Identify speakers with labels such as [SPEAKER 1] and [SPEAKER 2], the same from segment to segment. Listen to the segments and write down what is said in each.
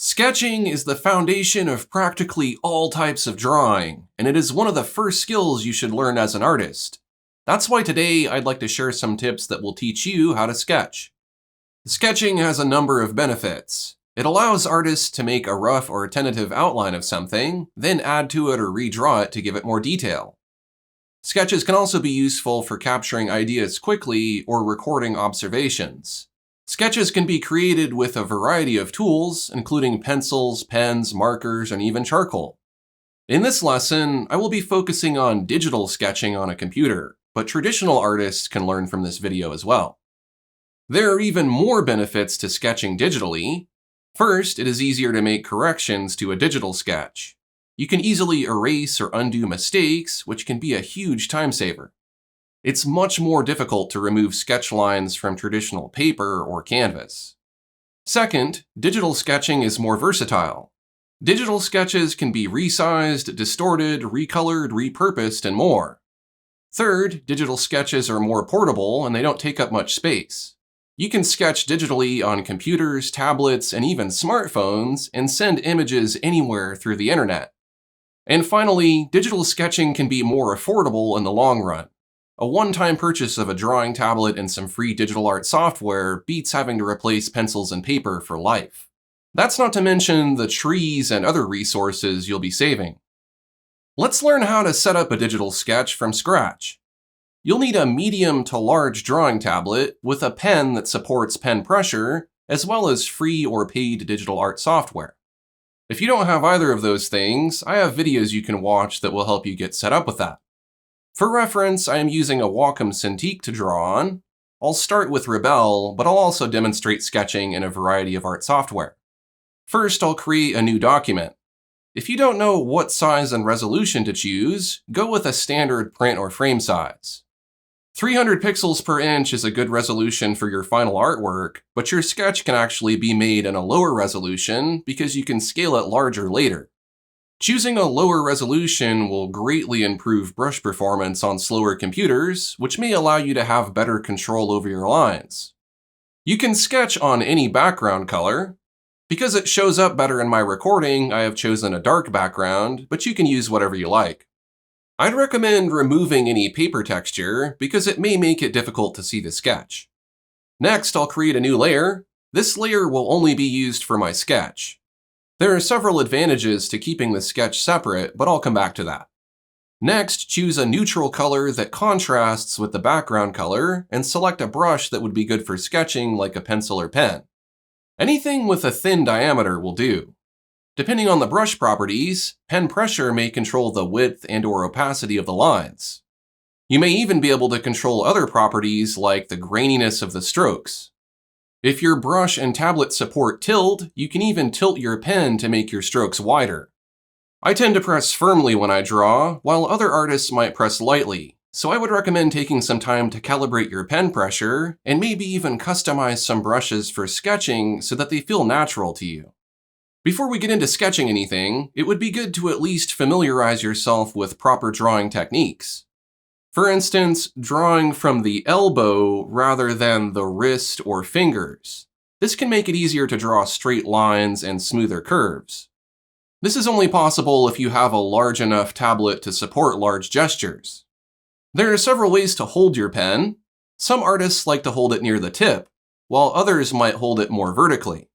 [SPEAKER 1] Sketching is the foundation of practically all types of drawing, and it is one of the first skills you should learn as an artist. That's why today I'd like to share some tips that will teach you how to sketch. Sketching has a number of benefits. It allows artists to make a rough or tentative outline of something, then add to it or redraw it to give it more detail. Sketches can also be useful for capturing ideas quickly or recording observations. Sketches can be created with a variety of tools, including pencils, pens, markers, and even charcoal. In this lesson, I will be focusing on digital sketching on a computer, but traditional artists can learn from this video as well. There are even more benefits to sketching digitally. First, it is easier to make corrections to a digital sketch. You can easily erase or undo mistakes, which can be a huge time saver. It's much more difficult to remove sketch lines from traditional paper or canvas. Second, digital sketching is more versatile. Digital sketches can be resized, distorted, recolored, repurposed, and more. Third, digital sketches are more portable and they don't take up much space. You can sketch digitally on computers, tablets, and even smartphones and send images anywhere through the internet. And finally, digital sketching can be more affordable in the long run. A one-time purchase of a drawing tablet and some free digital art software beats having to replace pencils and paper for life. That's not to mention the trees and other resources you'll be saving. Let's learn how to set up a digital sketch from scratch. You'll need a medium to large drawing tablet with a pen that supports pen pressure, as well as free or paid digital art software. If you don't have either of those things, I have videos you can watch that will help you get set up with that. For reference, I am using a Wacom Cintiq to draw on. I'll start with Rebelle, but I'll also demonstrate sketching in a variety of art software. First, I'll create a new document. If you don't know what size and resolution to choose, go with a standard print or frame size. 300 pixels per inch is a good resolution for your final artwork, but your sketch can actually be made in a lower resolution because you can scale it larger later. Choosing a lower resolution will greatly improve brush performance on slower computers, which may allow you to have better control over your lines. You can sketch on any background color. Because it shows up better in my recording, I have chosen a dark background, but you can use whatever you like. I'd recommend removing any paper texture because it may make it difficult to see the sketch. Next, I'll create a new layer. This layer will only be used for my sketch. There are several advantages to keeping the sketch separate, but I'll come back to that. Next, choose a neutral color that contrasts with the background color and select a brush that would be good for sketching, like a pencil or pen. Anything with a thin diameter will do. Depending on the brush properties, pen pressure may control the width and/or opacity of the lines. You may even be able to control other properties like the graininess of the strokes. If your brush and tablet support tilt, you can even tilt your pen to make your strokes wider. I tend to press firmly when I draw, while other artists might press lightly, so I would recommend taking some time to calibrate your pen pressure and maybe even customize some brushes for sketching so that they feel natural to you. Before we get into sketching anything, it would be good to at least familiarize yourself with proper drawing techniques. For instance, drawing from the elbow rather than the wrist or fingers. This can make it easier to draw straight lines and smoother curves. This is only possible if you have a large enough tablet to support large gestures. There are several ways to hold your pen. Some artists like to hold it near the tip, while others might hold it more vertically.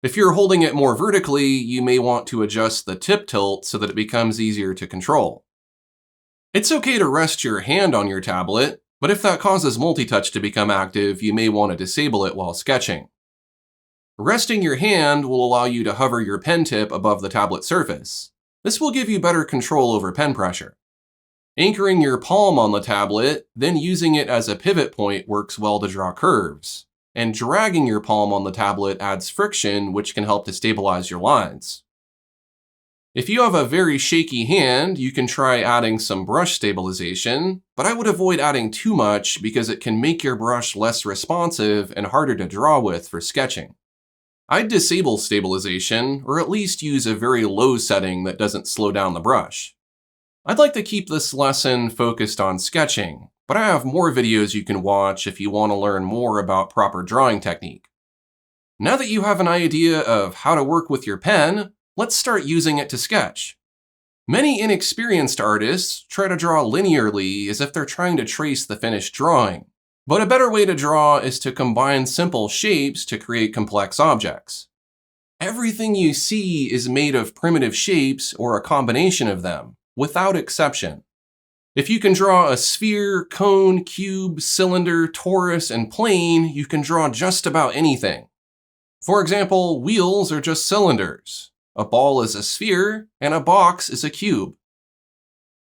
[SPEAKER 1] If you're holding it more vertically, you may want to adjust the tip tilt so that it becomes easier to control. It's okay to rest your hand on your tablet, but if that causes multi-touch to become active, you may want to disable it while sketching. Resting your hand will allow you to hover your pen tip above the tablet surface. This will give you better control over pen pressure. Anchoring your palm on the tablet, then using it as a pivot point works well to draw curves. And dragging your palm on the tablet adds friction, which can help to stabilize your lines. If you have a very shaky hand, you can try adding some brush stabilization, but I would avoid adding too much because it can make your brush less responsive and harder to draw with for sketching. I'd disable stabilization, or at least use a very low setting that doesn't slow down the brush. I'd like to keep this lesson focused on sketching, but I have more videos you can watch if you want to learn more about proper drawing technique. Now that you have an idea of how to work with your pen, let's start using it to sketch. Many inexperienced artists try to draw linearly as if they're trying to trace the finished drawing. But a better way to draw is to combine simple shapes to create complex objects. Everything you see is made of primitive shapes or a combination of them, without exception. If you can draw a sphere, cone, cube, cylinder, torus, and plane, you can draw just about anything. For example, wheels are just cylinders, a ball is a sphere, and a box is a cube.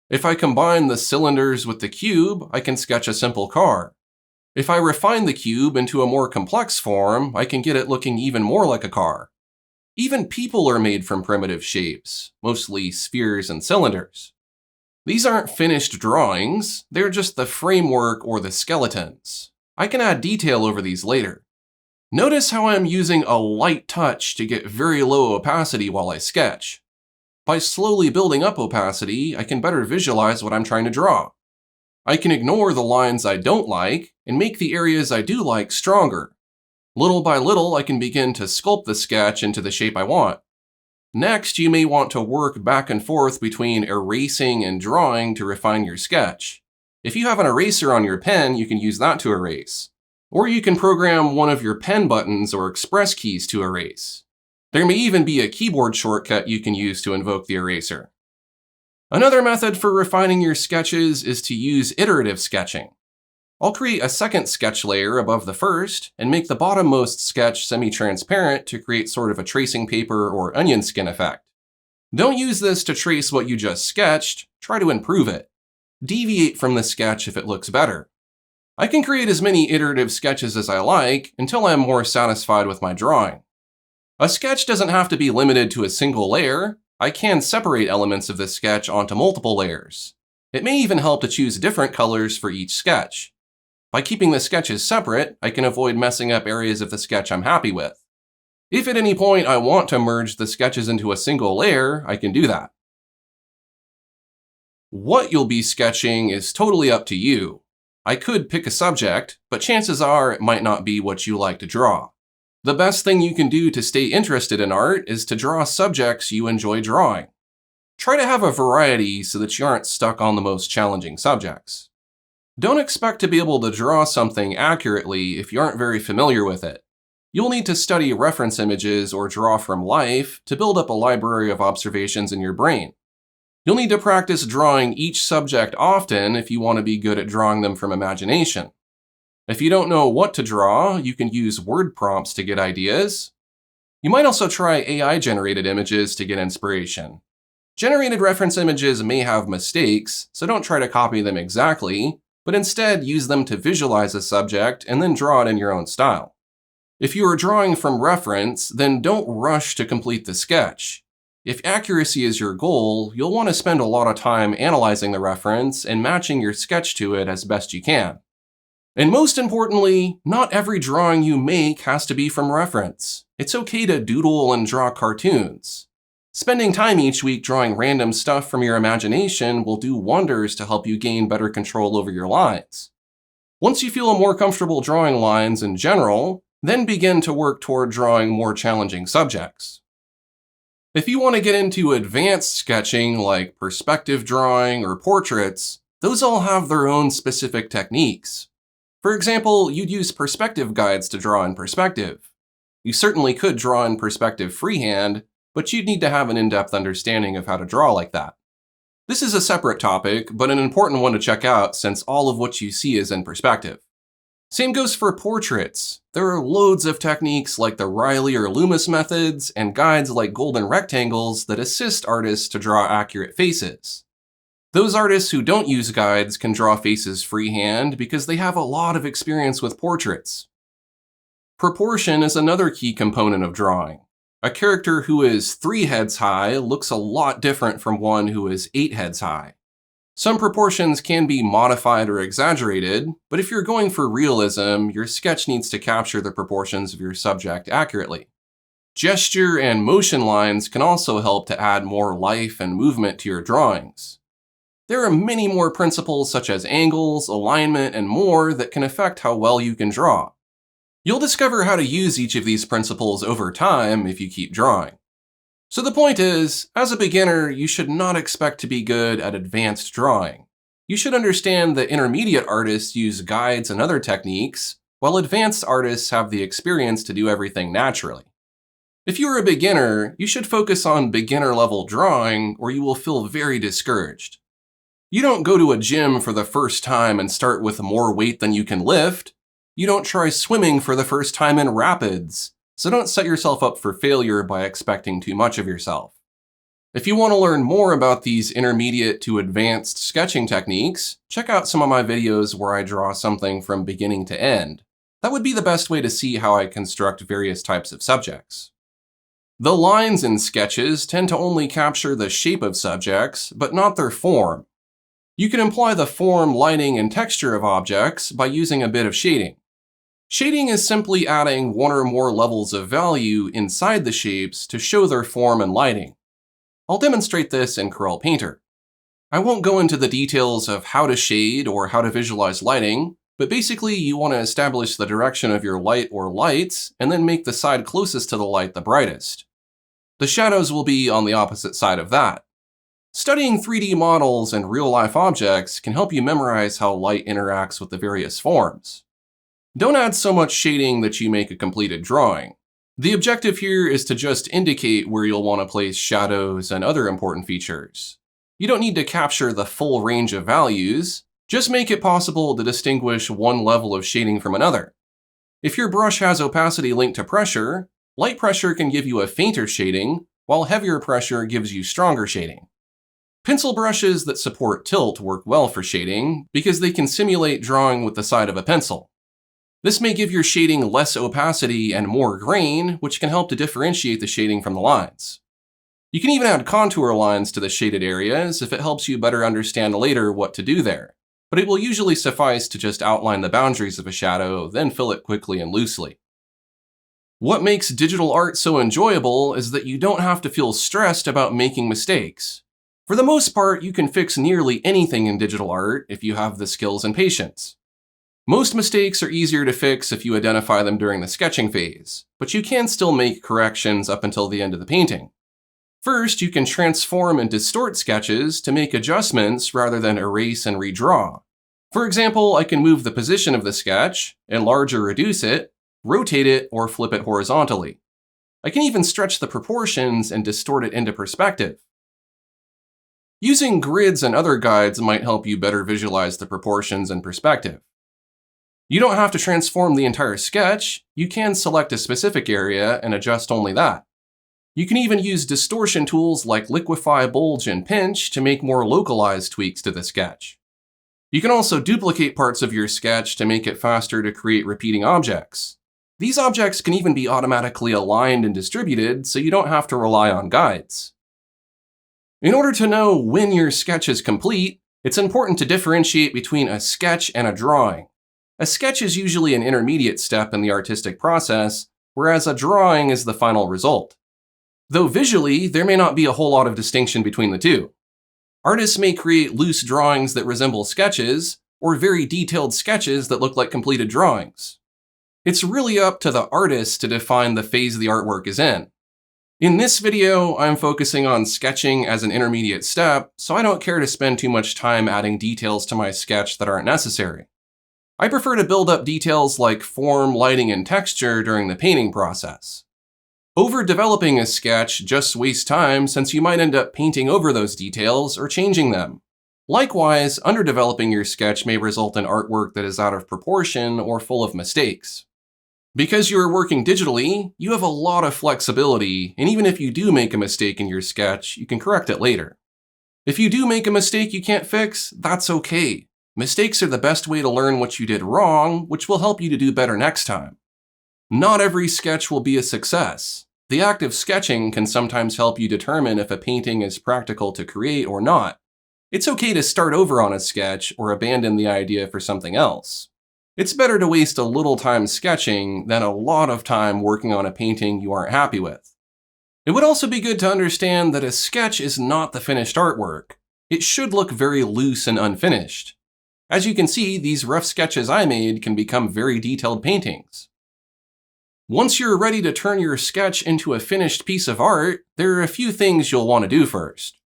[SPEAKER 1] If I combine the cylinders with the cube, I can sketch a simple car. If I refine the cube into a more complex form, I can get it looking even more like a car. Even people are made from primitive shapes, mostly spheres and cylinders. These aren't finished drawings, they're just the framework or the skeletons. I can add detail over these later. Notice how I'm using a light touch to get very low opacity while I sketch. By slowly building up opacity, I can better visualize what I'm trying to draw. I can ignore the lines I don't like and make the areas I do like stronger. Little by little, I can begin to sculpt the sketch into the shape I want. Next, you may want to work back and forth between erasing and drawing to refine your sketch. If you have an eraser on your pen, you can use that to erase. Or you can program one of your pen buttons or express keys to erase. There may even be a keyboard shortcut you can use to invoke the eraser. Another method for refining your sketches is to use iterative sketching. I'll create a second sketch layer above the first and make the bottommost sketch semi-transparent to create sort of a tracing paper or onion skin effect. Don't use this to trace what you just sketched, try to improve it. Deviate from the sketch if it looks better. I can create as many iterative sketches as I like until I'm more satisfied with my drawing. A sketch doesn't have to be limited to a single layer. I can separate elements of this sketch onto multiple layers. It may even help to choose different colors for each sketch. By keeping the sketches separate, I can avoid messing up areas of the sketch I'm happy with. If at any point I want to merge the sketches into a single layer, I can do that. What you'll be sketching is totally up to you. I could pick a subject, but chances are it might not be what you like to draw. The best thing you can do to stay interested in art is to draw subjects you enjoy drawing. Try to have a variety so that you aren't stuck on the most challenging subjects. Don't expect to be able to draw something accurately if you aren't very familiar with it. You'll need to study reference images or draw from life to build up a library of observations in your brain. You'll need to practice drawing each subject often if you want to be good at drawing them from imagination. If you don't know what to draw, you can use word prompts to get ideas. You might also try AI-generated images to get inspiration. Generated reference images may have mistakes, so don't try to copy them exactly, but instead use them to visualize a subject and then draw it in your own style. If you are drawing from reference, then don't rush to complete the sketch. If accuracy is your goal, you'll want to spend a lot of time analyzing the reference and matching your sketch to it as best you can. And most importantly, not every drawing you make has to be from reference. It's okay to doodle and draw cartoons. Spending time each week drawing random stuff from your imagination will do wonders to help you gain better control over your lines. Once you feel more comfortable drawing lines in general, then begin to work toward drawing more challenging subjects. If you want to get into advanced sketching like perspective drawing or portraits, those all have their own specific techniques. For example, you'd use perspective guides to draw in perspective. You certainly could draw in perspective freehand, but you'd need to have an in-depth understanding of how to draw like that. This is a separate topic, but an important one to check out since all of what you see is in perspective. Same goes for portraits. There are loads of techniques like the Riley or Loomis methods and guides like golden rectangles that assist artists to draw accurate faces. Those artists who don't use guides can draw faces freehand because they have a lot of experience with portraits. Proportion is another key component of drawing. A character who is 3 heads high looks a lot different from one who is 8 heads high. Some proportions can be modified or exaggerated, but if you're going for realism, your sketch needs to capture the proportions of your subject accurately. Gesture and motion lines can also help to add more life and movement to your drawings. There are many more principles such as angles, alignment, and more that can affect how well you can draw. You'll discover how to use each of these principles over time if you keep drawing. So the point is, as a beginner, you should not expect to be good at advanced drawing. You should understand that intermediate artists use guides and other techniques, while advanced artists have the experience to do everything naturally. If you're a beginner, you should focus on beginner-level drawing, or you will feel very discouraged. You don't go to a gym for the first time and start with more weight than you can lift. You don't try swimming for the first time in rapids. So don't set yourself up for failure by expecting too much of yourself. If you want to learn more about these intermediate to advanced sketching techniques, check out some of my videos where I draw something from beginning to end. That would be the best way to see how I construct various types of subjects. The lines in sketches tend to only capture the shape of subjects, but not their form. You can imply the form, lighting, and texture of objects by using a bit of shading. Shading is simply adding one or more levels of value inside the shapes to show their form and lighting. I'll demonstrate this in Corel Painter. I won't go into the details of how to shade or how to visualize lighting, but basically you want to establish the direction of your light or lights and then make the side closest to the light the brightest. The shadows will be on the opposite side of that. Studying 3D models and real-life objects can help you memorize how light interacts with the various forms. Don't add so much shading that you make a completed drawing. The objective here is to just indicate where you'll want to place shadows and other important features. You don't need to capture the full range of values, just make it possible to distinguish one level of shading from another. If your brush has opacity linked to pressure, light pressure can give you a fainter shading, while heavier pressure gives you stronger shading. Pencil brushes that support tilt work well for shading because they can simulate drawing with the side of a pencil. This may give your shading less opacity and more grain, which can help to differentiate the shading from the lines. You can even add contour lines to the shaded areas if it helps you better understand later what to do there, but it will usually suffice to just outline the boundaries of a shadow, then fill it quickly and loosely. What makes digital art so enjoyable is that you don't have to feel stressed about making mistakes. For the most part, you can fix nearly anything in digital art if you have the skills and patience. Most mistakes are easier to fix if you identify them during the sketching phase, but you can still make corrections up until the end of the painting. First, you can transform and distort sketches to make adjustments rather than erase and redraw. For example, I can move the position of the sketch, enlarge or reduce it, rotate it, or flip it horizontally. I can even stretch the proportions and distort it into perspective. Using grids and other guides might help you better visualize the proportions and perspective. You don't have to transform the entire sketch, you can select a specific area and adjust only that. You can even use distortion tools like liquefy, bulge, and pinch to make more localized tweaks to the sketch. You can also duplicate parts of your sketch to make it faster to create repeating objects. These objects can even be automatically aligned and distributed, so you don't have to rely on guides. In order to know when your sketch is complete, it's important to differentiate between a sketch and a drawing. A sketch is usually an intermediate step in the artistic process, whereas a drawing is the final result. Though visually, there may not be a whole lot of distinction between the two. Artists may create loose drawings that resemble sketches, or very detailed sketches that look like completed drawings. It's really up to the artist to define the phase the artwork is in. In this video, I'm focusing on sketching as an intermediate step, so I don't care to spend too much time adding details to my sketch that aren't necessary. I prefer to build up details like form, lighting, and texture during the painting process. Overdeveloping a sketch just wastes time since you might end up painting over those details or changing them. Likewise, underdeveloping your sketch may result in artwork that is out of proportion or full of mistakes. Because you are working digitally, you have a lot of flexibility, and even if you do make a mistake in your sketch, you can correct it later. If you do make a mistake you can't fix, that's okay. Mistakes are the best way to learn what you did wrong, which will help you to do better next time. Not every sketch will be a success. The act of sketching can sometimes help you determine if a painting is practical to create or not. It's okay to start over on a sketch or abandon the idea for something else. It's better to waste a little time sketching than a lot of time working on a painting you aren't happy with. It would also be good to understand that a sketch is not the finished artwork. It should look very loose and unfinished. As you can see, these rough sketches I made can become very detailed paintings. Once you're ready to turn your sketch into a finished piece of art, there are a few things you'll want to do first.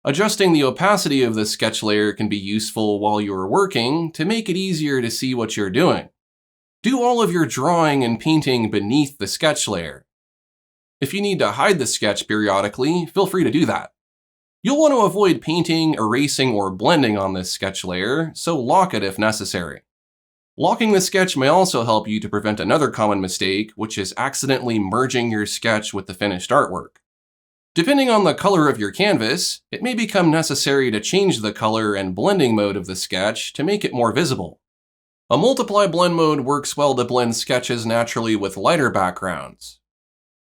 [SPEAKER 1] Adjusting the opacity of the sketch layer can be useful while you're working to make it easier to see what you're doing. Do all of your drawing and painting beneath the sketch layer. If you need to hide the sketch periodically, feel free to do that. You'll want to avoid painting, erasing, or blending on this sketch layer, so lock it if necessary. Locking the sketch may also help you to prevent another common mistake, which is accidentally merging your sketch with the finished artwork. Depending on the color of your canvas, it may become necessary to change the color and blending mode of the sketch to make it more visible. A multiply blend mode works well to blend sketches naturally with lighter backgrounds.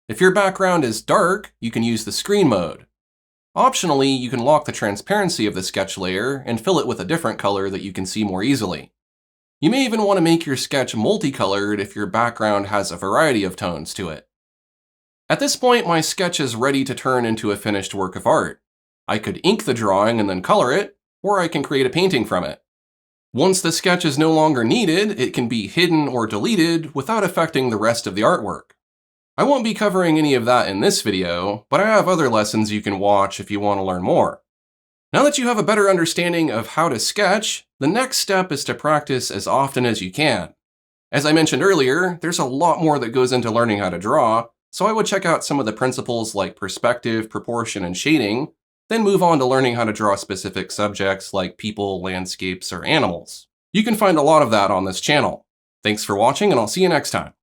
[SPEAKER 1] If your background is dark, you can use the screen mode. Optionally, you can lock the transparency of the sketch layer and fill it with a different color that you can see more easily. You may even want to make your sketch multicolored if your background has a variety of tones to it. At this point, my sketch is ready to turn into a finished work of art. I could ink the drawing and then color it, or I can create a painting from it. Once the sketch is no longer needed, it can be hidden or deleted without affecting the rest of the artwork. I won't be covering any of that in this video, but I have other lessons you can watch if you want to learn more. Now that you have a better understanding of how to sketch, the next step is to practice as often as you can. As I mentioned earlier, there's a lot more that goes into learning how to draw, so I would check out some of the principles like perspective, proportion, and shading, then move on to learning how to draw specific subjects like people, landscapes, or animals. You can find a lot of that on this channel. Thanks for watching, and I'll see you next time.